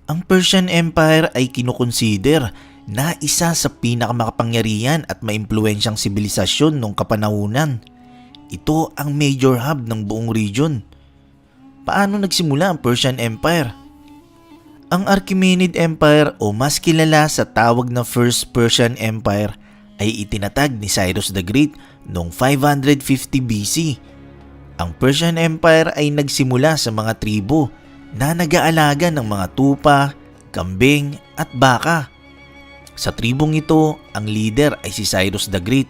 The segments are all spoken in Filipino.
Ang Persian Empire ay kinukonsider na isa sa pinakamakapangyarihan at maimpluwensyang sibilisasyon noong kapanahunan. Ito ang major hub ng buong region. Paano nagsimula ang Persian Empire? Ang Achaemenid Empire o mas kilala sa tawag na First Persian Empire ay itinatag ni Cyrus the Great noong 550 BC. Ang Persian Empire ay nagsimula sa mga tribo na nag-aalaga ng mga tupa, kambing at baka. Sa tribong ito, ang leader ay si Cyrus the Great.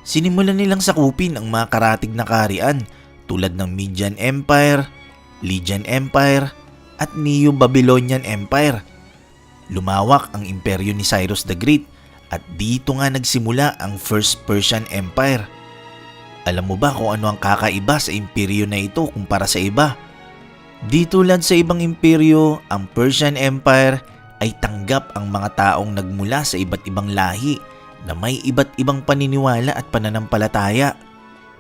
Sinimulan nilang sakupin ang mga karatig na kaharian tulad ng Median Empire, Lydian Empire at Neo-Babylonian Empire. Lumawak ang imperyo ni Cyrus the Great at dito nga nagsimula ang First Persian Empire. Alam mo ba kung ano ang kakaiba sa imperyo na ito kumpara sa iba? Di tulad sa ibang imperyo, ang Persian Empire ay tanggap ang mga taong nagmula sa iba't ibang lahi na may iba't ibang paniniwala at pananampalataya.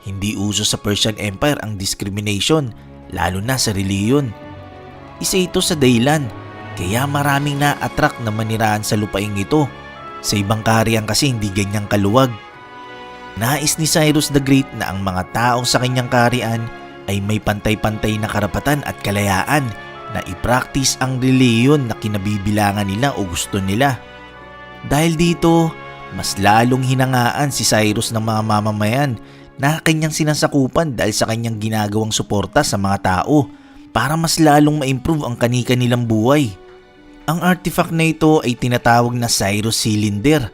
Hindi uso sa Persian Empire ang discrimination, lalo na sa reliyon. Isa ito sa dahilan kaya maraming na-attract na manirahan sa lupaing ito. Sa ibang kaharian kasi hindi ganyang kaluwag. Nais ni Cyrus the Great na ang mga taong sa kanyang kaharian ay may pantay-pantay na karapatan at kalayaan na i-practice ang reliyon na kinabibilangan nila o gusto nila. Dahil dito, mas lalong hinangaan si Cyrus ng mga mamamayan na kanyang sinasakupan dahil sa kanyang ginagawang suporta sa mga tao para mas lalong ma-improve ang kani-kanilang buhay. Ang artifact na ito ay tinatawag na Cyrus Cylinder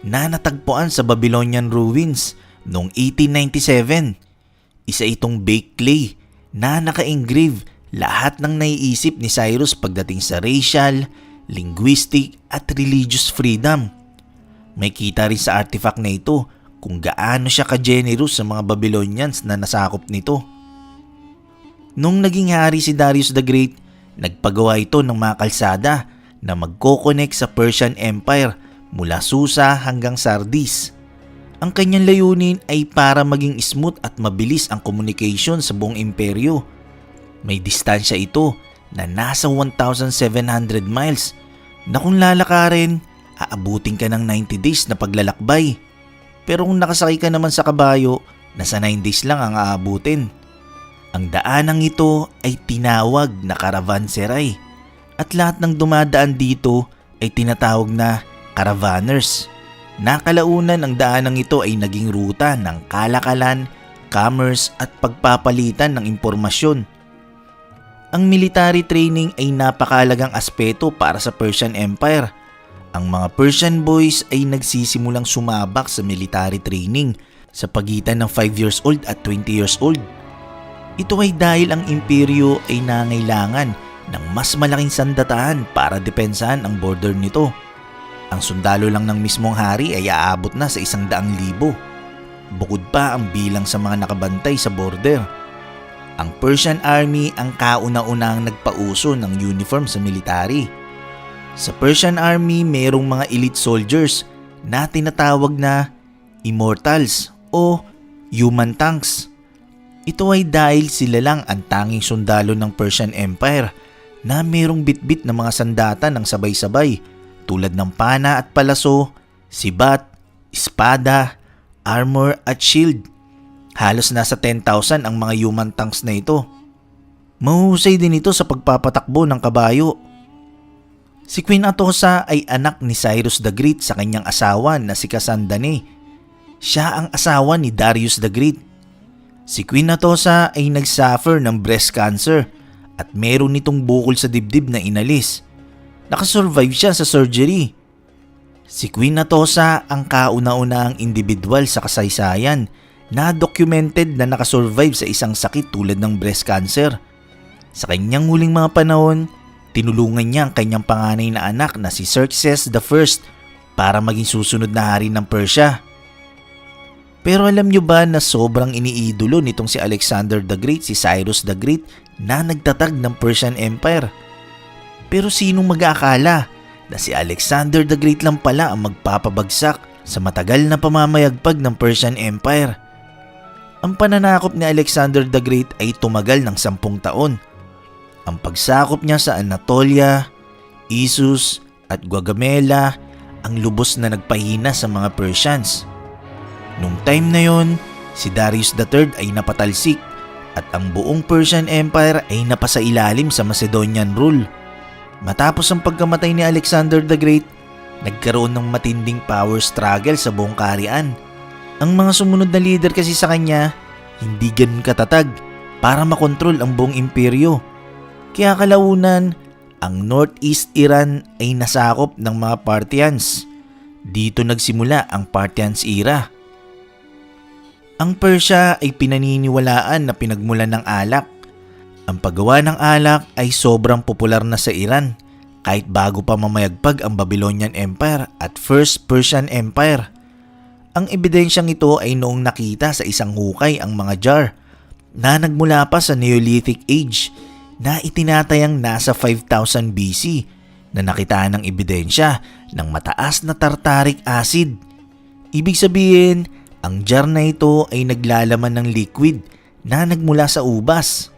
na natagpuan sa Babylonian ruins noong 1897. Isa itong baked clay na naka-engrave lahat ng naiisip ni Cyrus pagdating sa racial, linguistic at religious freedom. May kita rin sa artifact na ito kung gaano siya ka-generous sa mga Babylonians na nasakop nito. Nung naging hari si Darius the Great, nagpagawa ito ng mga kalsada na magko-connect sa Persian Empire mula Susa hanggang Sardis. Ang kanyang layunin ay para maging smooth at mabilis ang communication sa buong imperyo. May distansya ito na nasa 1,700 miles na kung lalakarin, aabutin ka ng 90 days na paglalakbay. Pero kung nakasakay ka naman sa kabayo, nasa 9 days lang ang aabutin. Ang daanang ito ay tinawag na caravanserai at lahat ng dumadaan dito ay tinatawag na caravanners. Nakalaunan ang daanang ito ay naging ruta ng kalakalan, commerce at pagpapalitan ng impormasyon. Ang military training ay napakahalagang aspeto para sa Persian Empire. Ang mga Persian boys ay nagsisimulang sumabak sa military training sa pagitan ng 5 years old at 20 years old. Ito ay dahil ang imperyo ay nangailangan ng mas malaking sandatahan para depensahan ang border nito. Ang sundalo lang ng mismong hari ay aabot na sa 100,000. Bukod pa ang bilang sa mga nakabantay sa border. Ang Persian Army ang kauna-unahang nagpauso ng uniform sa military. Sa Persian Army mayroong mga elite soldiers na tinatawag na immortals o human tanks. Ito ay dahil sila lang ang tanging sundalo ng Persian Empire na mayroong bitbit na mga sandata ng sabay-sabay tulad ng pana at palaso, sibat, espada, armor at shield. Halos nasa 10,000 ang mga human tanks na ito. Mahuhusay din ito sa pagpapatakbo ng kabayo. Si Queen Atossa ay anak ni Cyrus the Great sa kanyang asawa na si Casandane. Siya ang asawa ni Darius the Great. Si Queen Atossa ay nagsuffer ng breast cancer at meron nitong bukol sa dibdib na inalis. Nakasurvive siya sa surgery. Si Queen Atossa ang kauna-unahang individual sa kasaysayan na documented na nakasurvive sa isang sakit tulad ng breast cancer. Sa kanyang huling mga panahon, tinulungan niya ang kanyang panganay na anak na si Xerxes I para maging susunod na hari ng Persia. Pero alam niyo ba na sobrang iniidolo nitong si Alexander the Great, si Cyrus the Great na nagtatag ng Persian Empire? Pero sinong mag-aakala na si Alexander the Great lang pala ang magpapabagsak sa matagal na pamamayagpag ng Persian Empire? Ang pananakop ni Alexander the Great ay tumagal ng 10 taon. Ang pagsakop niya sa Anatolia, Issus at Gaugamela ang lubos na nagpahina sa mga Persians. Nung time na yon, si Darius III ay napatalsik at ang buong Persian Empire ay napasailalim sa Macedonian rule. Matapos ang pagkamatay ni Alexander the Great, nagkaroon ng matinding power struggle sa buong kaharian. Ang mga sumunod na leader kasi sa kanya, hindi ganun katatag para makontrol ang buong imperyo. Kaya kalaunan, ang Northeast Iran ay nasakop ng mga Parthians. Dito nagsimula ang Parthians era. Ang Persia ay pinaniniwalaan na pinagmulan ng alak. Ang paggawa ng alak ay sobrang popular na sa Iran kahit bago pa mamayagpag ang Babylonian Empire at First Persian Empire. Ang ebidensyang ito ay noong nakita sa isang hukay ang mga jar na nagmula pa sa Neolithic Age na itinatayang nasa 5000 BC na nakitaan ng ebidensya ng mataas na tartaric acid. Ibig sabihin, ang jar na ito ay naglalaman ng liquid na nagmula sa ubas.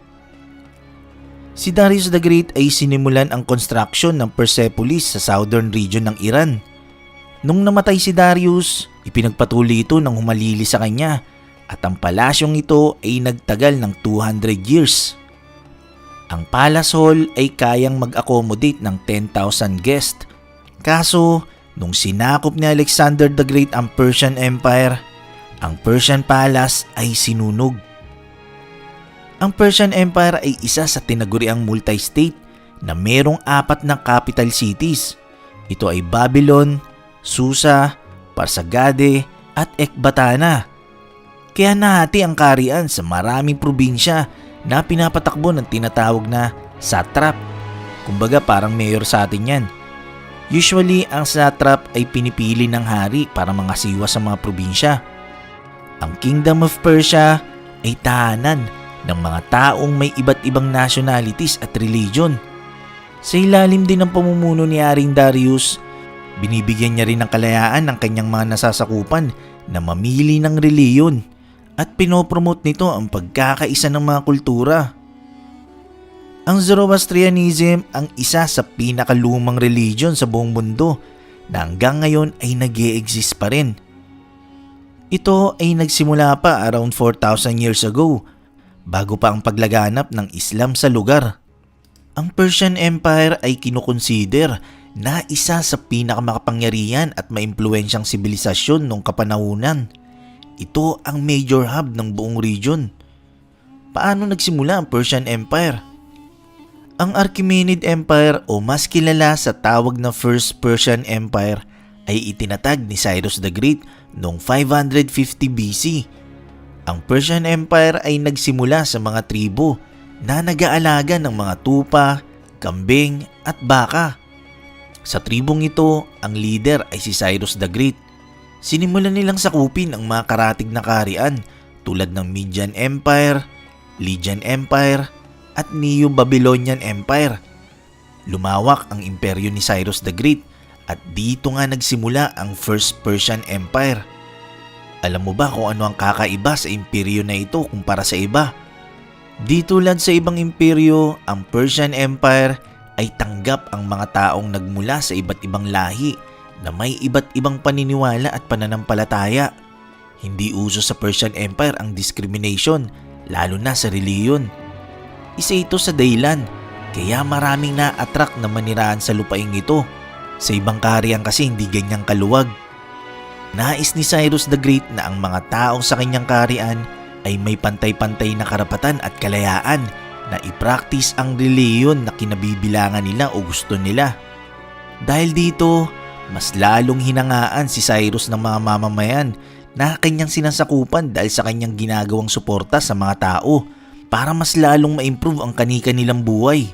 Si Darius the Great ay sinimulan ang construction ng Persepolis sa southern region ng Iran. Nung namatay si Darius, ipinagpatuloy ito ng humalili sa kanya at ang palasyong ito ay nagtagal ng 200 years. Ang Palace Hall ay kayang mag-accommodate ng 10,000 guests. Kaso, nung sinakop ni Alexander the Great ang Persian Empire, ang Persian Palace ay sinunog. Ang Persian Empire ay isa sa tinaguriang multi-state na merong 4 na capital cities. Ito ay Babylon, Susa, Parsagade at Ekbatana. Kaya nahati ang kaharian sa maraming probinsya na pinapatakbo ng tinatawag na satrap. Kumbaga parang mayor sa atin yan. Usually ang satrap ay pinipili ng hari para mangasiwa sa mga probinsya. Ang Kingdom of Persia ay tahanan ng mga taong may iba't ibang nationalities at religion. Sa ilalim din ng pamumuno ni Haring Darius, binibigyan niya rin ng kalayaan ng kanyang mga nasasakupan na mamili ng reliyon at pinopromote nito ang pagkakaisa ng mga kultura. Ang Zoroastrianism ang isa sa pinakalumang religion sa buong mundo na hanggang ngayon ay nag-e-exist pa rin. Ito ay nagsimula pa around 4,000 years ago, bago pa ang paglaganap ng Islam sa lugar. Ang Persian Empire ay kinukonsider na isa sa pinakamakapangyarihan at maimpluwensyang sibilisasyon noong kapanahunan. Ito ang major hub ng buong region. Paano nagsimula ang Persian Empire? Ang Achaemenid Empire o mas kilala sa tawag na First Persian Empire ay itinatag ni Cyrus the Great noong 550 BC. Ang Persian Empire ay nagsimula sa mga tribo na nag-aalaga ng mga tupa, kambing at baka. Sa tribong ito, ang leader ay si Cyrus the Great. Sinimulan nilang sakupin ang mga karatig na kaharian tulad ng Median Empire, Lydian Empire at Neo-Babylonian Empire. Lumawak ang imperyo ni Cyrus the Great at dito nga nagsimula ang First Persian Empire. Alam mo ba kung ano ang kakaiba sa imperyo na ito kumpara sa iba? Di tulad sa ibang imperyo, ang Persian Empire ay tanggap ang mga taong nagmula sa iba't ibang lahi na may iba't ibang paniniwala at pananampalataya. Hindi uso sa Persian Empire ang discrimination, lalo na sa reliyon. Isa ito sa dahilan kaya maraming na-attract na manirahan sa lupaing ito. Sa ibang kaharian kasi hindi ganyang kaluwag. Nais ni Cyrus the Great na ang mga taong sa kanyang kaharian ay may pantay-pantay na karapatan at kalayaan na i-practice ang reliyon na kinabibilangan nila o gusto nila. Dahil dito, mas lalong hinangaan si Cyrus ng mga mamamayan na kanyang sinasakupan dahil sa kanyang ginagawang suporta sa mga tao para mas lalong ma-improve ang kani-kanilang buhay.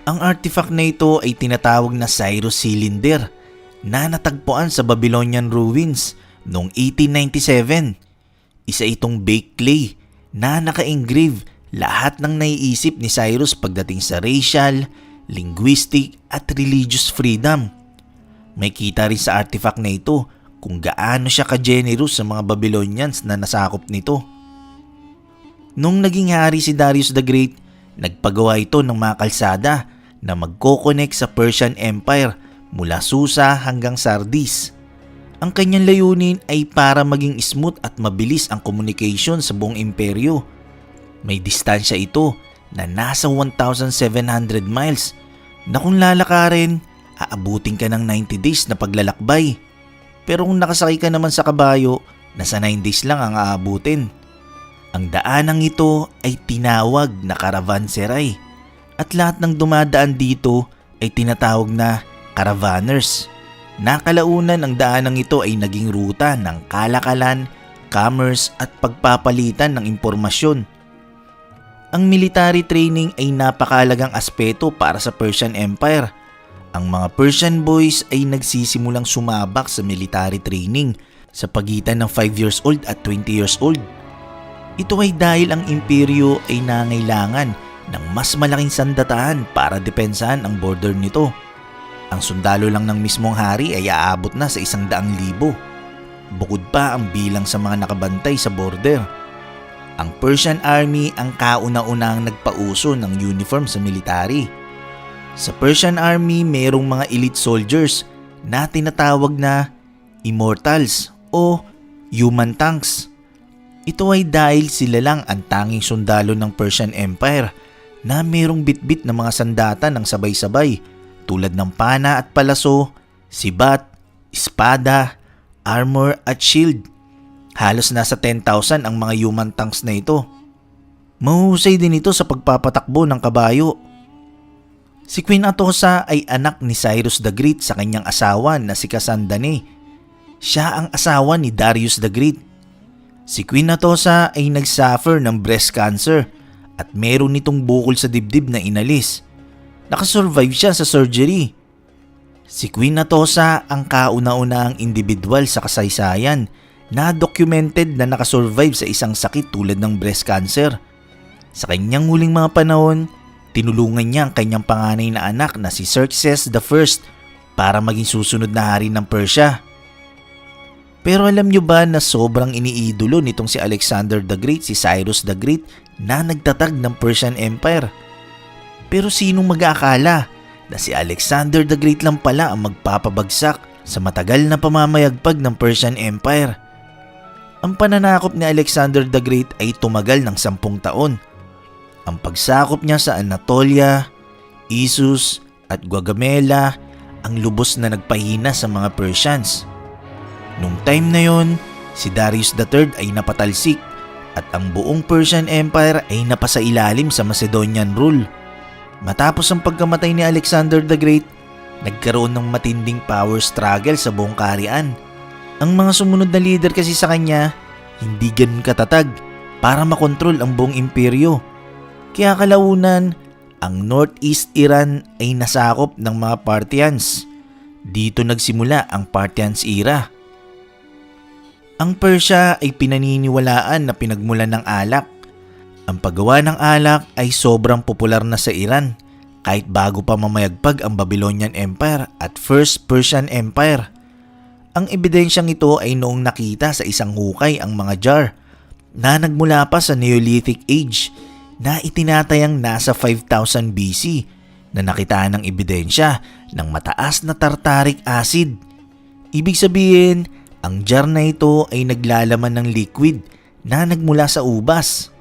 Ang artifact na ito ay tinatawag na Cyrus Cylinder na natagpuan sa Babylonian ruins noong 1897. Isa itong baked clay na naka-engrave lahat ng naiisip ni Cyrus pagdating sa racial, linguistic at religious freedom. May kita rin sa artifact na ito kung gaano siya ka-generous sa mga Babylonians na nasakop nito. Nung naging hari si Darius the Great, nagpagawa ito ng mga kalsada na magko-connect sa Persian Empire mula Susa hanggang Sardis. Ang kanyang layunin ay para maging smooth at mabilis ang communication sa buong imperyo. May distansya ito na nasa 1,700 miles na kung lalakarin, aabutin ka ng 90 days na paglalakbay. Pero kung nakasakay ka naman sa kabayo, nasa 9 days lang ang aabutin. Ang daanang ito ay tinawag na caravanserai at lahat ng dumadaan dito ay tinatawag na caravanners. Nakalaunan ang daanang ito ay naging ruta ng kalakalan, commerce at pagpapalitan ng impormasyon. Ang military training ay napakahalagang aspeto para sa Persian Empire. Ang mga Persian boys ay nagsisimulang sumabak sa military training sa pagitan ng 5 years old at 20 years old. Ito ay dahil ang imperyo ay nangailangan ng mas malaking sandatahan para depensahan ang border nito. Ang sundalo lang ng mismong hari ay aabot na sa 100,000. Bukod pa ang bilang sa mga nakabantay sa border. Ang Persian Army ang kauna-unang nagpauso ng uniform sa military. Sa Persian Army mayroong mga elite soldiers na tinatawag na immortals o human tanks. Ito ay dahil sila lang ang tanging sundalo ng Persian Empire na mayroong bitbit na mga sandata ng sabay-sabay tulad ng pana at palaso, sibat, espada, armor at shield. Halos nasa 10,000 ang mga human tanks na ito. Mahusay din ito sa pagpapatakbo ng kabayo. Si Queen Atosa ay anak ni Cyrus the Great sa kanyang asawa na si Kasandane. Siya ang asawa ni Darius the Great. Si Queen Atosa ay nagsuffer ng breast cancer at meron nitong bukol sa dibdib na inalis. Nakasurvive siya sa surgery. Si Queen Atosa ang kauna-unahang individual sa kasaysayan na documented na nakasurvive sa isang sakit tulad ng breast cancer. Sa kanyang huling mga panahon, tinulungan niya ang kanyang panganay na anak na si Xerxes I para maging susunod na hari ng Persia. Pero alam niyo ba na sobrang iniidolo nitong si Alexander the Great, si Cyrus the Great na nagtatag ng Persian Empire? Pero sinong mag-aakala na si Alexander the Great lang pala ang magpapabagsak sa matagal na pamamayagpag ng Persian Empire? Ang pananakop ni Alexander the Great ay tumagal ng 10 taon. Ang pagsakop niya sa Anatolia, Issus at Gaugamela ang lubos na nagpahina sa mga Persians. Nung time na yon, si Darius III ay napatalsik at ang buong Persian Empire ay napasailalim sa Macedonian rule. Matapos ang pagkamatay ni Alexander the Great, nagkaroon ng matinding power struggle sa buong kaharian. Ang mga sumunod na leader kasi sa kanya, hindi ganun katatag para makontrol ang buong imperyo. Kaya kalaunan, ang Northeast Iran ay nasakop ng mga Parthians. Dito nagsimula ang Parthians era. Ang Persia ay pinaniniwalaan na pinagmulan ng alak. Ang paggawa ng alak ay sobrang popular na sa Iran kahit bago pa mamayagpag ang Babylonian Empire at First Persian Empire. Ang ebidensyang ito ay noong nakita sa isang hukay ang mga jar na nagmula pa sa Neolithic Age na itinatayang nasa 5000 BC na nakitaan ng ebidensya ng mataas na tartaric acid. Ibig sabihin, ang jar na ito ay naglalaman ng liquid na nagmula sa ubas.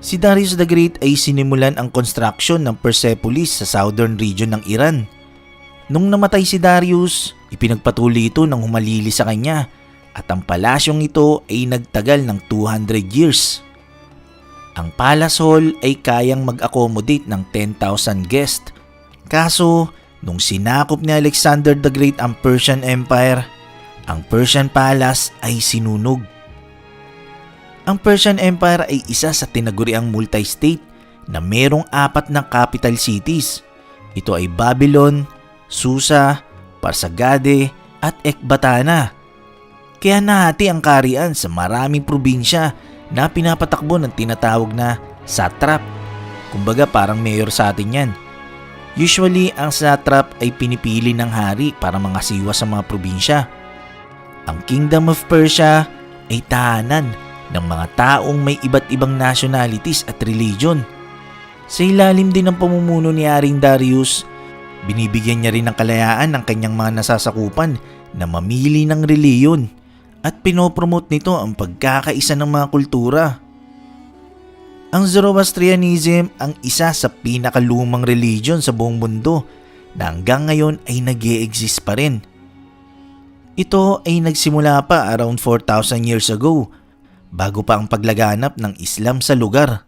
Si Darius the Great ay sinimulan ang construction ng Persepolis sa southern region ng Iran. Nung namatay si Darius, ipinagpatuloy ito ng humalili sa kanya at ang palasyong ito ay nagtagal ng 200 years. Ang Palace Hall ay kayang mag-accommodate ng 10,000 guests. Kaso, nung sinakop ni Alexander the Great ang Persian Empire, ang Persian Palace ay sinunog. Ang Persian Empire ay isa sa tinaguriang multi-state na merong 4 na capital cities. Ito ay Babylon, Susa, Pasargadae at Ecbatana. Kaya nahati ang kaharian sa maraming probinsya na pinapatakbo ng tinatawag na satrap. Kumbaga parang mayor sa atin yan. Usually ang satrap ay pinipili ng hari para mangasiwa sa mga probinsya. Ang Kingdom of Persia ay tahanan ng mga taong may iba't ibang nationalities at religion. Sa ilalim din ng pamumuno ni Haring Darius, binibigyan niya rin ng kalayaan ng kanyang mga nasasakupan na mamili ng reliyon at pinopromote nito ang pagkakaisa ng mga kultura. Ang Zoroastrianism ang isa sa pinakalumang religion sa buong mundo na hanggang ngayon ay nag-e-exist pa rin. Ito ay nagsimula pa around 4,000 years ago bago pa ang paglaganap ng Islam sa lugar.